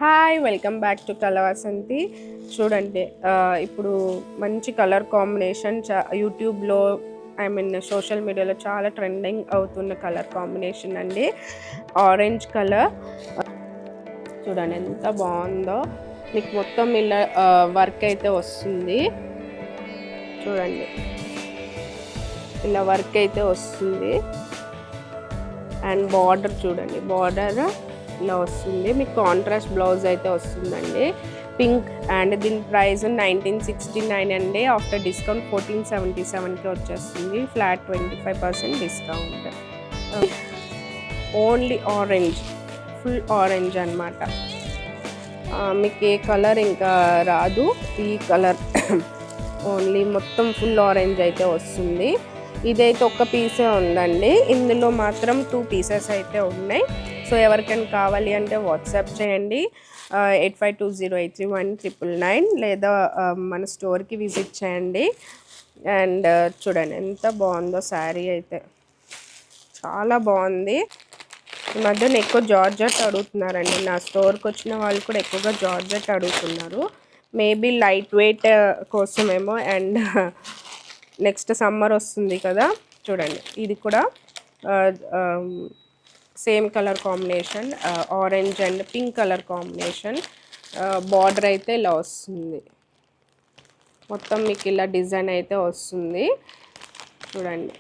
Hi welcome back to Kalavasanthi. చూడండి ఇప్పుడు మంచి కలర్ కాంబినేషన్ యూట్యూబ్లో సోషల్ మీడియాలో చాలా ట్రెండింగ్ అవుతున్న కలర్ కాంబినేషన్ అండి. ఆరెంజ్ కలర్ చూడండి ఎంత బాగుందో. మీకు మొత్తం ఇలా వర్క్ అయితే వస్తుంది. చూడండి ఇలా వర్క్ అయితే వస్తుంది. అండ్ బార్డర్ చూడండి, బార్డర్ ఇలా వస్తుంది. మీకు కాంట్రాస్ట్ బ్లౌజ్ అయితే వస్తుందండి, పింక్. అండ్ దీని ప్రైస్ 1969 అండి. ఆఫ్టర్ డిస్కౌంట్ 1477కి వచ్చేస్తుంది. Flat 25% discount. Only orange, full orange అనమాట. మీకు ఏ కలర్ ఇంకా రాదు, ఈ కలర్ ఓన్లీ మొత్తం ఫుల్ ఆరెంజ్ అయితే వస్తుంది. ఇదైతే ఒక్క పీసే ఉందండి, ఇందులో మాత్రం 2 పీసెస్ అయితే ఉన్నాయి. సో ఎవరికైనా కావాలి అంటే వాట్సాప్ చేయండి 8520831999 లేదా మన స్టోర్కి విజిట్ చేయండి. అండ్ చూడండి ఎంత బాగుందో శారీ అయితే, చాలా బాగుంది. ఈ మధ్యన ఎక్కువ జార్జెట్ అడుగుతున్నారండి, నా స్టోర్కి వచ్చిన వాళ్ళు కూడా ఎక్కువగా జార్జెట్ అడుగుతున్నారు. మేబీ లైట్ వెయిట్ కోసమేమో. అండ్ నెక్స్ట్ సమ్మర్ వస్తుంది కదా, చూడండి ఇది కూడా same colour combination, orange and pink colour combination. Border అయితే ఇలా వస్తుంది, మొత్తం మీకు ఇలా డిజైన్ అయితే వస్తుంది. చూడండి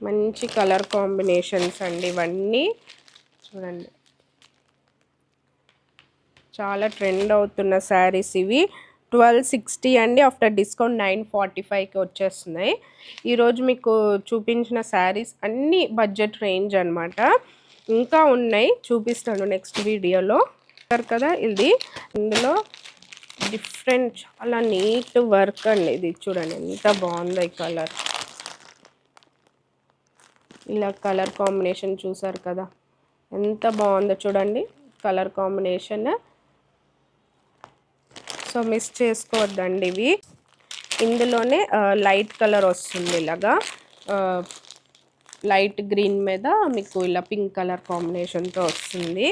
మంచి కలర్ కాంబినేషన్స్ అండి ఇవన్నీ. చూడండి చాలా ట్రెండ్ అవుతున్న శారీస్ ఇవి. 1260 అండి. ఆఫ్టర్ డిస్కౌంట్ 945కి వచ్చేస్తున్నాయి. ఈరోజు మీకు చూపించిన శారీస్ అన్నీ బడ్జెట్ రేంజ్ అనమాట. ఇంకా ఉన్నాయి, చూపిస్తాను నెక్స్ట్ వీడియోలో కదా. ఇది ఇందులో డిఫరెంట్ చాలా నీట్ వర్క్ అండి. ఇది చూడండి ఎంత బాగుందో ఈ కలర్. ఇలా కలర్ కాంబినేషన్ చూసారు కదా ఎంత బాగుందో. చూడండి కలర్ కాంబినేషన్. సో మిస్ చేసుకోవద్దండి ఇవి. ఇందులోనే లైట్ కలర్ వస్తుంది, ఇలాగా లైట్ గ్రీన్ మీద మీకు ఇలా పింక్ కలర్ కాంబినేషన్తో వస్తుంది.